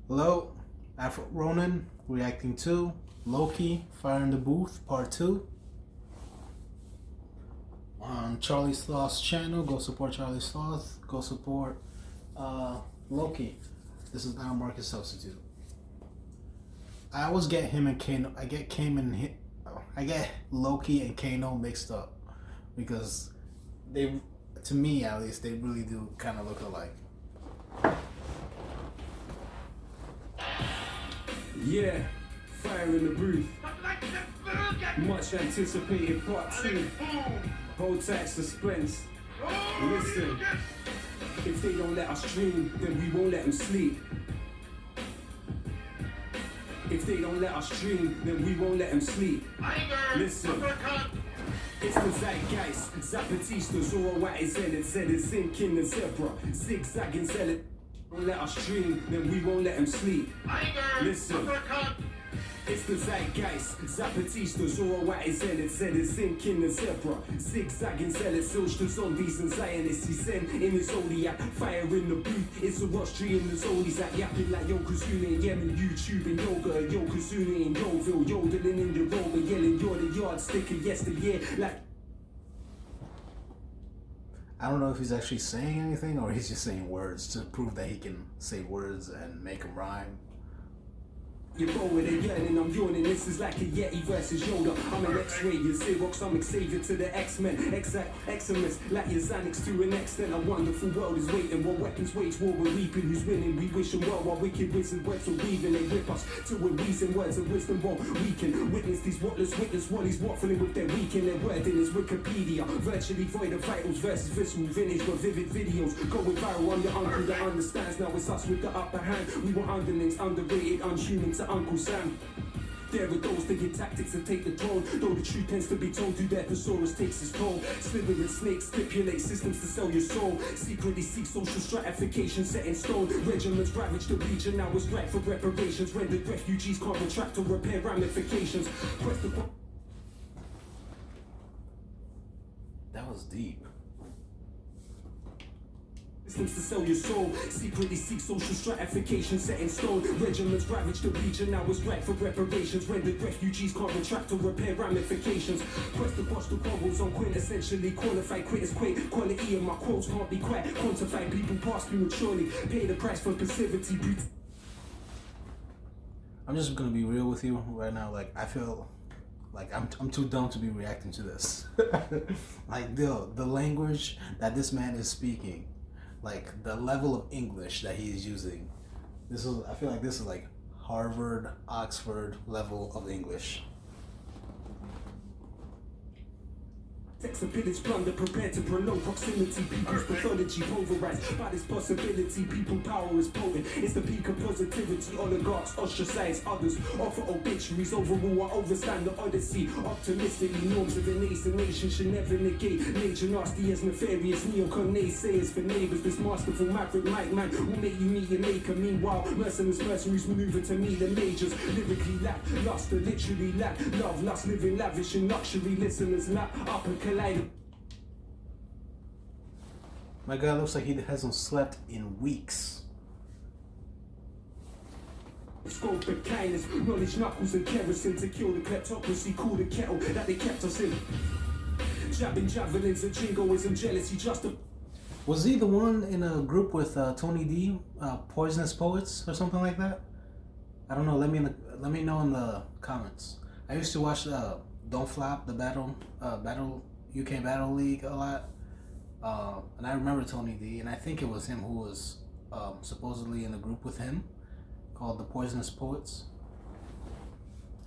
Hello, Afro Ronan reacting to Lowkey Fire in the Booth Part 2 on Charlie Sloth's channel. Go support Charlie Sloth. Go support Lowkey. This is now Market Substitute. I always get him and Kano. I get Lowkey and Kano mixed up because they, to me at least, they really do kind of look alike. Yeah, fire in the booth. Much anticipated part 2. Hold tight suspense. Listen, if they don't let us dream, then we won't let them sleep. If they don't let us dream, then we won't let them sleep. Listen. It's the zeitgeist, Zapatistas, all white is in it, said it's sinking the zebra, zigzagging zealot. Don't let us dream, then we won't let them sleep. Listen, it's the zeitgeist, Zapatistas, all white is in it, said it's sinking the zebra, zigzagging zealots, urge to zombies and Zionists, he sent in his zodiac, fire in the booth, it's a rush tree in the zodies that yapping like Yokozuna and Yemen, YouTube and yoga, Yokozuna and Yoville, yodeling in the rover, yelling you're the yardstick of yesteryear, like I don't know if he's actually saying anything or he's just saying words to prove that he can say words and make them rhyme. You're going again and I'm yawning, this is like a Yeti versus Yoda. I'm an X-ray, you're Xerox, I'm Xavier to the X-Men. Exact excellence, like your Xanax to an extent. A wonderful world is waiting, while weapons wage war, we're reaping. Who's winning? We wish them well, while wicked wizard webs are weaving. They rip us to a reason, words of wisdom won't weaken. Witness these whatless witness wallies waffling with their weekend. Their word in is Wikipedia, virtually void of vitals versus visceral vintage, but vivid videos. Going viral, I'm your uncle that understands, now it's us with the upper hand. We were underlings, underrated, unhuman to Uncle Sam. There are those thinking tactics to take the throne, though the truth tends to be told through their thesaurus takes its toll. Slithering snakes stipulate systems to sell your soul. Secretly seek social stratification set in stone. Regiments ravage the region, now it's right for reparations. Rendered refugees can't retract or repair ramifications. Quest the That was deep. systems to sell your soul. Secretly seek social stratification set in stone. Regiments ravage the region, now it's right for reparations. Rendered refugees can't retract or repair ramifications. Quest to watch the quarrels on quintessentially qualified critics quake. Quality of my quotes can't be quite quantified. People pass prematurely, pay the price for passivity. I'm just gonna be real with you right now. Like I feel like I'm too dumb to be reacting to this. Like the language that this man is speaking, like the level of English that he is using. I feel like this is like Harvard, Oxford level of English. Sex of pillage, plunder, prepared to prolong proximity. People's pathology pulverized by this possibility. People power is potent. It's the peak of positivity. Oligarchs ostracize others. Offer obituaries. Overrule or overstand the odyssey. Optimistically, norms of the nascent nation should never negate. Nature nasty as nefarious. Neocon naysayers for neighbors. This masterful maverick mic man will make you meet your maker. Meanwhile, merciless mercenaries maneuver to meet the majors. Lyrically lack luster, literally lack love. Lust living lavish in luxury. Listeners lap up and collide. My guy looks like he hasn't slept in weeks. Scope of kindness, knowledge, knuckles and kerosene to kill the kleptocracy, cool the kettle that they kept us in. Jabbing javelins and jingoism, jealousy, just a... Was he the one in a group with Tony D, Poisonous Poets or something like that? I don't know. Let me know in the comments. I used to watch Don't Flap, the UK Battle League a lot, and I remember Tony D, and I think it was him who was supposedly in a group with him called the Poisonous Poets.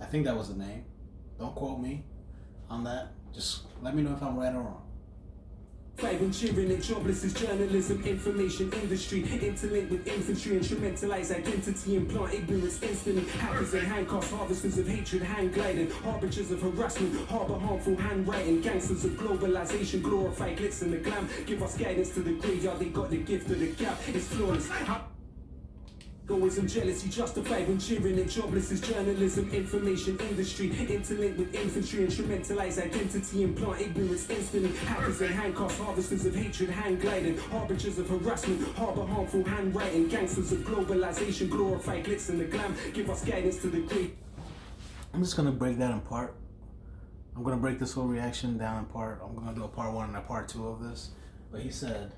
I think that was the name. Don't quote me on that. Just let me know if I'm right or wrong. Fighting, cheering it, jobless is journalism, information industry, interlinked with infantry, instrumentalize identity, implant ignorance instantly. Hackers and handcuffs, harvesters of hatred, hand gliding, harbingers of harassment, harbor harmful handwriting, gangsters of globalization, glorify glitz and the glam, give us guidance to the graveyard, they got the gift of the gap, it's flawless. Egoism, jealousy justified when cheering it. Jobless is journalism, information industry. Interlinked with infantry, instrumentalize identity, implant ignorance instantly. Hackers and handcuffs, harvesters of hatred, hand gliding. Harbingers of harassment, harbor harmful handwriting. Gangsters of globalization, glorify glitz and the glam. Give us guidance to the great. I'm just gonna break that in part. I'm gonna break this whole reaction down in part. I'm gonna do a part 1 and a part 2 of this. But he said,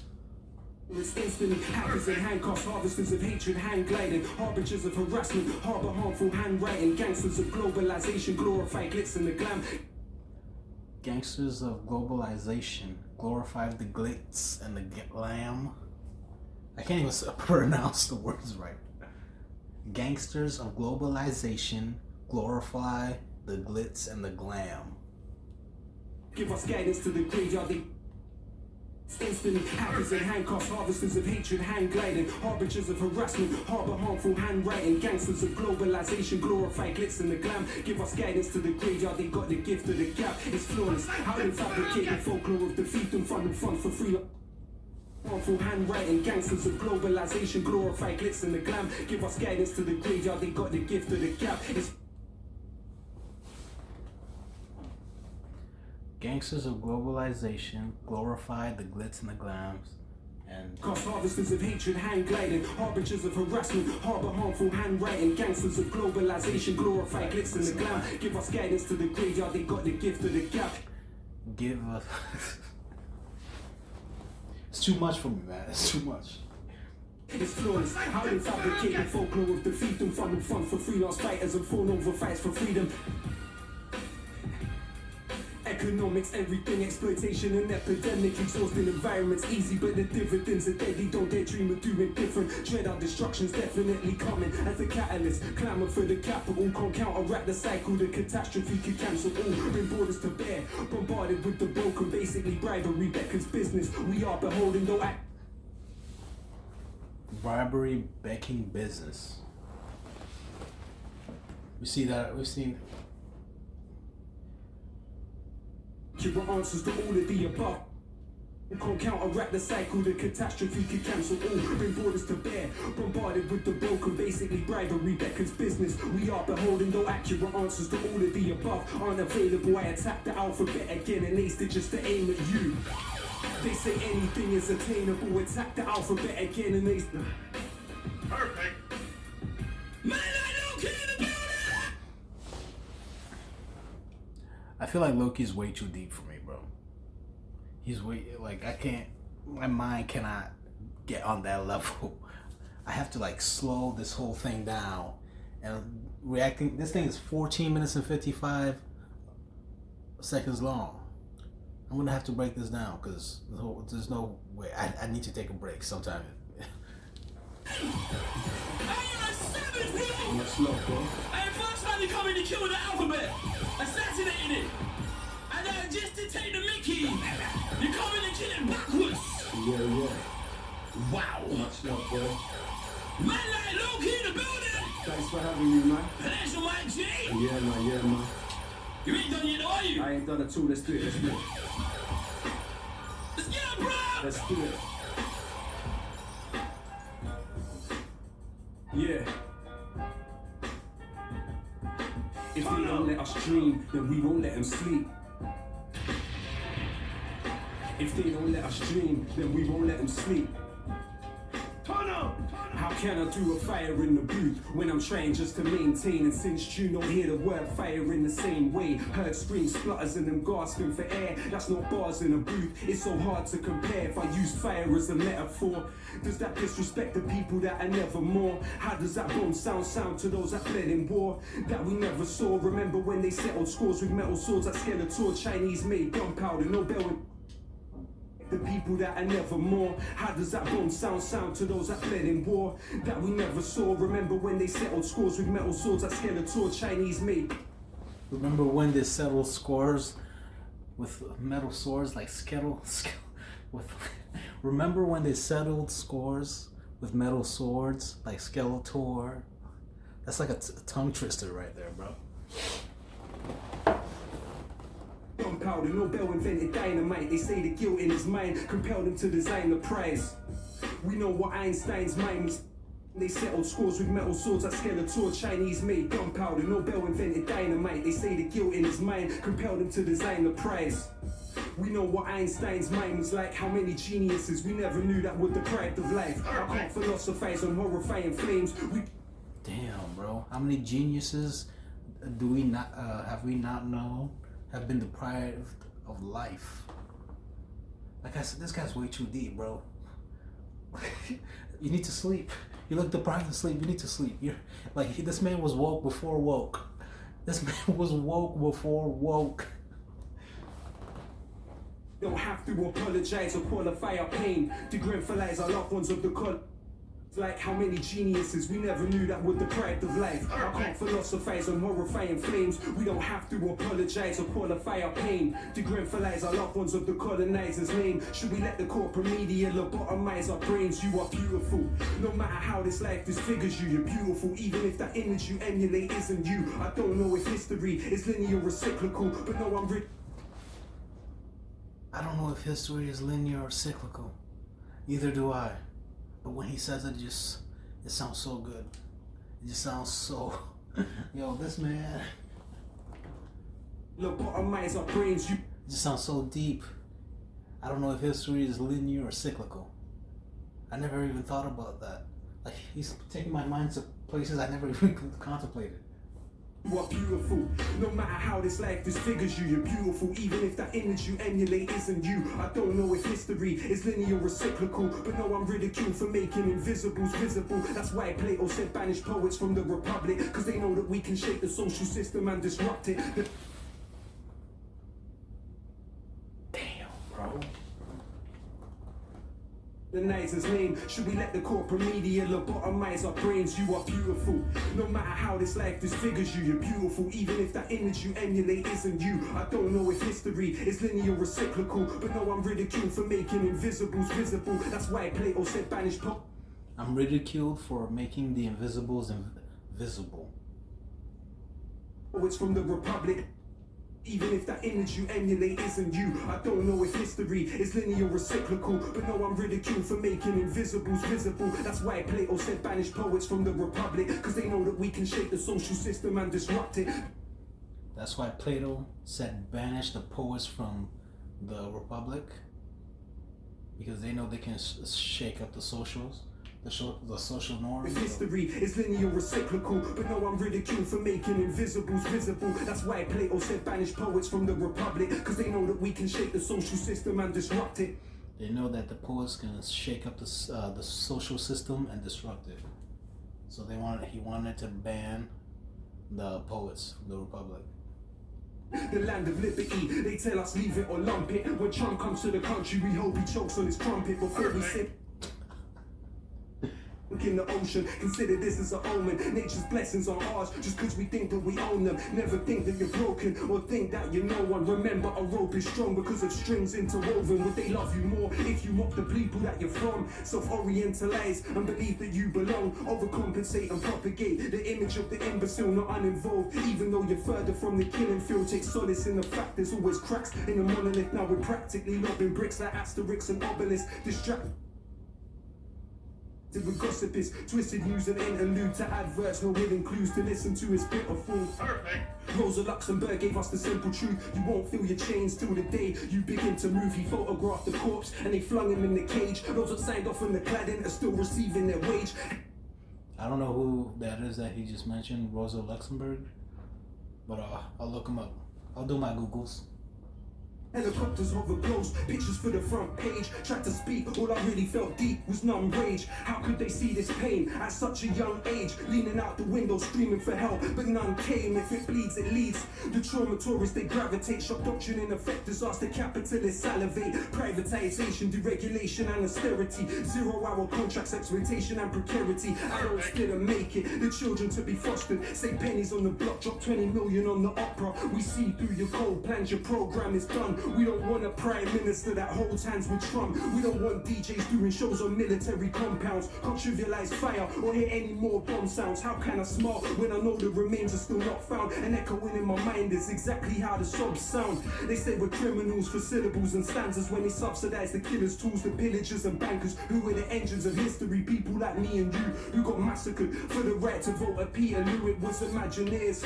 it's instantly hackers and handcuffs, harvesters of hatred, hand gliding, harbingers of harassment, harbor harmful handwriting, gangsters of globalization, glorify glitz and the glam. Gangsters of globalization glorify the glitz and the glam. I can't even pronounce the words right. Gangsters of globalization glorify the glitz and the glam. Give us guidance to the graveyard. Instantly hackers and handcuffs, harvesters of hatred, hand gliding, harbingers of harassment, harbor harmful handwriting, gangsters of globalization, glorify glitz and the glam. Give us guidance to the graveyard, they got the gift of the gap. It's flawless, how they fabricate the folklore of defeat and fund for free. Harmful handwriting, gangsters of globalization, glorify glitz and the glam. Give us guidance to the graveyard, they got the gift of the gap. It's Gangsters of globalization glorify the glitz and the glams, and harvesters of hatred, hand gliding, harbingers of harassment, harbor harmful handwriting, gangsters of globalization, glorify glitz and the glam. Give us guidance to the graveyard, they got the gift of the gap. give us. It's too much for me, man. It's too much. It's flawless, how they fabricate the folklore of defeat and fund for freelance fighters and fall over fights for freedom. Economics, everything, exploitation and epidemic, exhausting environments, easy but the dividends are deadly, don't dare dream of doing different. Dread our destruction's definitely coming as a catalyst, clamour for the capital, can't counteract the cycle, the catastrophe could cancel all, bring borders to bear, bombarded with the broken, basically bribery beckons business, we are beholding though act. Bribery becking business. We see that, we've seen. Your answers to all of the above. Can't counteract the cycle, the catastrophe could cancel all. Bring borders to bear, bombarded with the broken, basically bribery beckons business. We are beholding though accurate answers to all of the above aren't available. I attack the alphabet again and aced it just to aim at you. They say anything is attainable. Attack the alphabet again and aced them. Perfect. Man, I don't care the building! I feel like Loki's way too deep for me, bro. He's way, like, I can't, my mind cannot get on that level. I have to like slow this whole thing down and reacting. This thing is 14 minutes and 55 seconds long. I'm gonna have to break this down because there's no way. I need to take a break sometime. Much love, bro. Hey, first time you come in to kill the alphabet, assassinating it, and then just to take the Mickey, you come in and kill it backwards. Yeah. Wow. Much love, bro. Man like Lowkey in the building. Thanks for having me, man. Pleasure, Mike G. Yeah, man. You ain't done yet, are you? I ain't done it too. Let's do it. Let's get up, bro. Let's do it. Yeah. If they don't let us dream, then we won't let them sleep. If they don't let us dream, then we won't let them sleep. How can I do a fire in the booth when I'm trying just to maintain? And since you don't hear the word fire in the same way, heard screams, splutters and them gasping for air. That's not bars in a booth, it's so hard to compare. If I use fire as a metaphor, does that disrespect the people that are never more? How does that bomb sound to those that bled in war that we never saw? Remember when they settled scores with metal swords like Skeletor? Chinese made gunpowder, no bell. The people that are never more. How does that bomb sound to those that bled in war that we never saw? Remember when they settled scores with metal swords like Skeletor? Chinese made. Remember when they settled scores with metal swords like Remember when they settled scores with metal swords like Skeletor? That's like a tongue twister right there, bro. Gunpowder, Nobel invented dynamite. They say the guilt in his mind compelled him to design the prize. We know what Einstein's mind was. They settled scores with metal swords like Skeletor. Chinese made gunpowder, Nobel invented dynamite. They say the guilt in his mind compelled him to design the prize. We know what Einstein's mind was like. How many geniuses we never knew that were deprived of life. I can't philosophize on horrifying flames. Damn, bro. How many geniuses do we not have we not known have been deprived of life? Like I said, this guy's way too deep, bro. You need to sleep. You look deprived of sleep. You need to sleep. You're like, this man was woke before woke. This man was woke before woke. Don't have to apologize or qualify our pain. To gratefullize our loved ones of the call. Like how many geniuses we never knew that were deprived of life. I can't philosophize on horrifying flames. We don't have to apologize or qualify our pain. To gratefullize our loved ones of the colonizer's name. Should we let the corporate media lobotomize our brains? You are beautiful. No matter how this life disfigures you, you're beautiful. Even if that image you emulate isn't you. I don't know if history is linear or cyclical, but no, I don't know if history is linear or cyclical. Neither do I. But when he says it, it sounds so good. It just sounds so, yo, this man. Lobotomize our brains. It just sounds so deep. I don't know if history is linear or cyclical. I never even thought about that. Like, he's taking my mind to places I never even contemplated. You are beautiful. No matter how this life disfigures you, you're beautiful. Even if that image you emulate isn't you. I don't know if history is linear or cyclical, but no, I'm ridiculed for making invisibles visible. That's why Plato said banish poets from the Republic, because they know that we can shape the social system and disrupt it. Damn, bro. The Niger's name. Should we let the corporate media lobotomize our brains? You are beautiful. No matter how this life disfigures you, you're beautiful. Even if that image you emulate isn't you. I don't know if history is linear or cyclical, but no, I'm ridiculed for making invisibles visible. That's why Plato said banish I'm ridiculed for making the invisibles invisible. Oh, it's from the Republic. Even if that image you emulate isn't you. I don't know if history is linear or cyclical, but no, I'm ridiculed for making invisibles visible. That's why Plato said banish poets from the Republic, because they know that we can shape the social system and disrupt it. That's why Plato said banish the poets from the Republic, because they know they can shake up the socials. The social norms. If history is linear or cyclical, but no, I'm ridiculed for making invisibles visible. That's why Plato said banish poets from the Republic, because they know that we can shape the social system and disrupt it. They know that the poets can shake up the social system and disrupt it. So he wanted to ban the poets from the Republic. The land of liberty, they tell us leave it or lump it. When Trump comes to the country, we hope he chokes on his trumpet before we sip. In the ocean, consider this as an omen. Nature's blessings are ours just because we think that we own them. Never think that you're broken or think that you're no one. Remember, a rope is strong because of strings interwoven. Would they love you more if you mock the people that you're from? Self-orientalize and believe that you belong. Overcompensate and propagate the image of the imbecile, not uninvolved. Even though you're further from the killing field, take solace in the fact there's always cracks in the monolith. Now we're practically lobbing bricks like Asterix and Obelix. Distract with gossip is twisted news and interlude to adverts, no hidden clues to listen to is pitiful. Rosa Luxemburg gave us the simple truth. You won't feel your chains till the day you begin to move. He photographed the corpse and they flung him in the cage. Those that signed off on the cladding are still receiving their wage. I don't know who that is that he just mentioned, Rosa Luxemburg, but I'll look him up. I'll do my Googles. Helicopters hover close, pictures for the front page. Tried to speak, all I really felt deep was numb rage. How could they see this pain at such a young age? Leaning out the window, screaming for help, but none came. If it bleeds, it leads. The trauma tourists, they gravitate. Shock doctrine in effect, disaster capitalists salivate. Privatization, deregulation and austerity. 0-hour contracts, exploitation and precarity. Adults didn't make it, the children to be fostered. Say pennies on the block, drop 20 million on the opera. We see through your cold plans, your program is done. We don't want a prime minister that holds hands with Trump. We don't want DJs doing shows on military compounds. Can't trivialize fire or hear any more bomb sounds. How can I smile when I know the remains are still not found? And echoing in my mind is exactly how the sobs sound. They say we're criminals for syllables and stanzas when they subsidize the killers, tools, the pillagers and bankers who were the engines of history. People like me and you who got massacred for the right to vote at Peterloo. It was Imagineers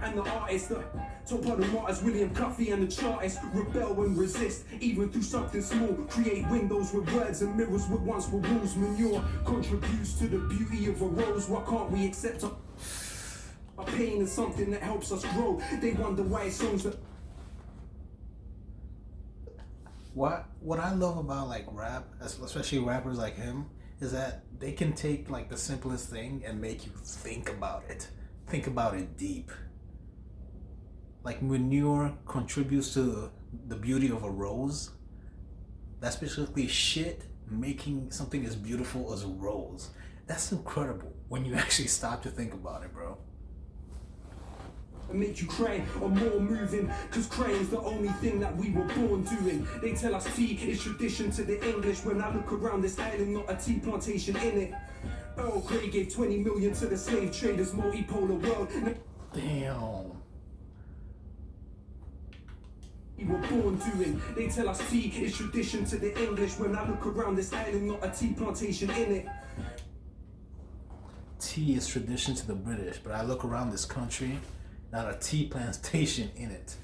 and the artists, the top of the martyrs, William Cuffy and the chartists, rebel and resist, even through something small. Create windows with words and mirrors what once were walls. Manure contributes to the beauty of a rose. Why can't we accept our pain as something that helps us grow? They wonder why songs that... What I love about like rap, especially rappers like him, is that they can take like the simplest thing and make you think about it deep. Like manure contributes to the beauty of a rose. That's basically shit making something as beautiful as a rose. That's incredible when you actually stop to think about it, bro. And make you cry or more moving, cause crying's the only thing that we were born doing. They tell us tea is tradition to the English. When I look around this island, not a tea plantation in it. Earl Grey gave 20 million to the slave traders, multipolar world. Damn. We were born doing. They tell us tea is tradition to the English. When I look around this island, not a tea plantation in it. Tea is tradition to the British, but I look around this country, not a tea plantation in it.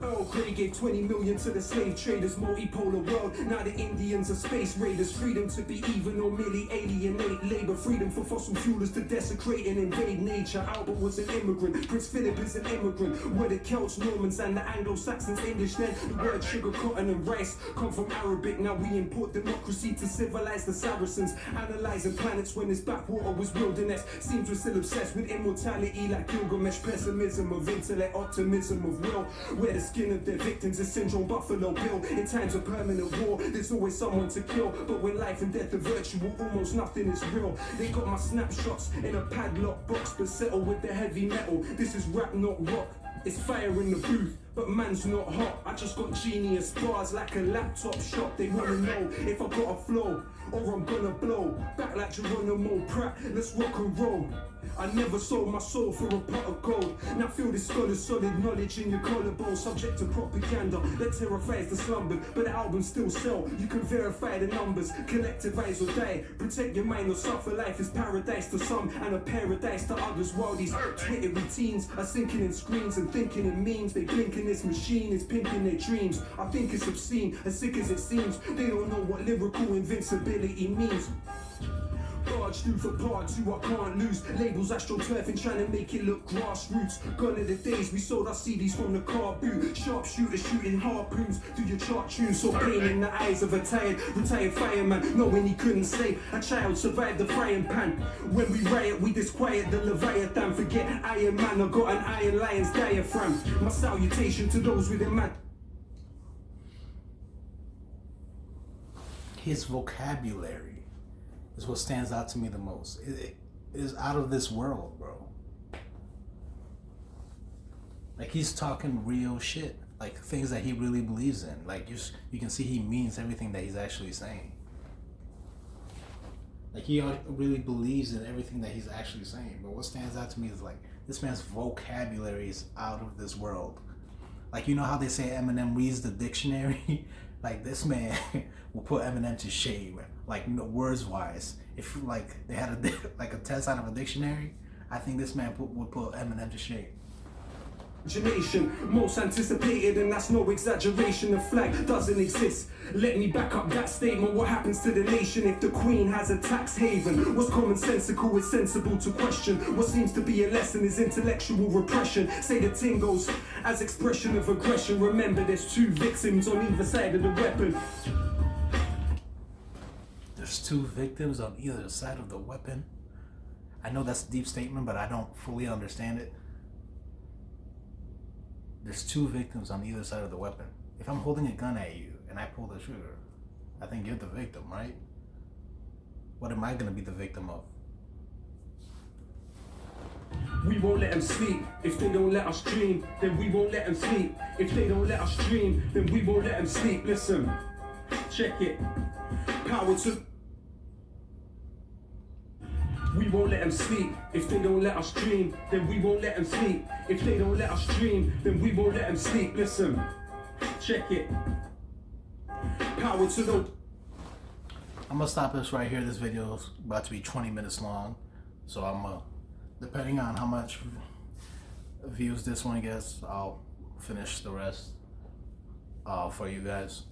Earl Grey gave 20 million to the slave traders, multipolar world. Now the Indians are space raiders. Freedom to be even or merely alienate labor. Freedom for fossil fuelers to desecrate and invade nature. Albert was an immigrant. Prince Philip is an immigrant. Were the Celts, Normans and the Anglo-Saxons English then? The word sugar, cotton and rice come from Arabic. Now we import democracy to civilize the Saracens. Analyzing planets when this backwater was wilderness. Seems we're still obsessed with immortality like Gilgamesh. Pessimism of intellect, optimism of will. Where the skin of their victims is syndrome Buffalo Bill. In times of permanent war, there's always someone to kill. But when life and death are virtual, almost nothing is real. They got my snapshots in a padlock box, but settle with the heavy metal. This is rap, not rock. It's fire in the booth, but man's not hot. I just got genius bars like a laptop shop. They wanna know if I got a flow or I'm gonna blow. Back like Geronimo Pratt, let's rock and roll. I never sold my soul for a pot of gold. Now feel this scholar's solid knowledge in your collarbone. Subject to propaganda that terrifies the slumbered, but the albums still sell. You can verify the numbers, collectivize or die. Protect your mind or suffer. Life is paradise to some and a paradise to others. While these Twitter routines are sinking in screens and thinking in memes. They blink in this machine is pimping their dreams. I think it's obscene, as sick as it seems. They don't know what lyrical invincibility means. Barge through for part 2, I can't lose. Labels astroturfing, trying to make it look grassroots. Gone are the days we sold our CDs from the car boot. Sharpshooter shooting harpoons through your chart tunes. Saw pain in the eyes of a retired fireman, knowing he couldn't save a child, survived the frying pan. When we riot, we disquiet the Leviathan. Forget Iron Man, I got an Iron Lion's diaphragm. My salutation to those with man. His vocabulary is what stands out to me the most. It is out of this world, bro. Like he's talking real shit, like things that he really believes in. Like you can see he means everything that he's actually saying. Like he really believes in everything that he's actually saying. But what stands out to me is like this man's vocabulary is out of this world. Like you know how they say Eminem reads the dictionary? Like this man will put Eminem to shame, like words wise. If like they had a test out of a dictionary, I think this man would put Eminem to shame. Most anticipated, and that's no exaggeration. The flag doesn't exist. Let me back up that statement. What happens to the nation if the Queen has a tax haven? What's commonsensical is sensible to question. What seems to be a lesson is intellectual repression. Say the ting goes as expression of aggression. Remember, there's 2 victims on either side of the weapon. There's 2 victims on either side of the weapon. I know that's a deep statement, but I don't fully understand it. There's 2 victims on either side of the weapon. If I'm holding a gun at you and I pull the trigger, I think you're the victim, right? What am I gonna be the victim of? We won't let them sleep. If they don't let us dream, then we won't let them sleep. If they don't let us dream, then we won't let them sleep. Listen, check it. Power to... We won't let them sleep. If they don't let us dream, then we won't let them sleep. If they don't let us dream, then we won't let them sleep. Listen, check it. Power to the... I'm gonna stop this right here. This video is about to be 20 minutes long, so I'm depending on how much views this one gets, I'll finish the rest for you guys.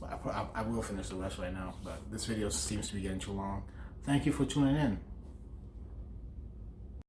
I will finish the rest right now, but this video seems to be getting too long. Thank you for tuning in.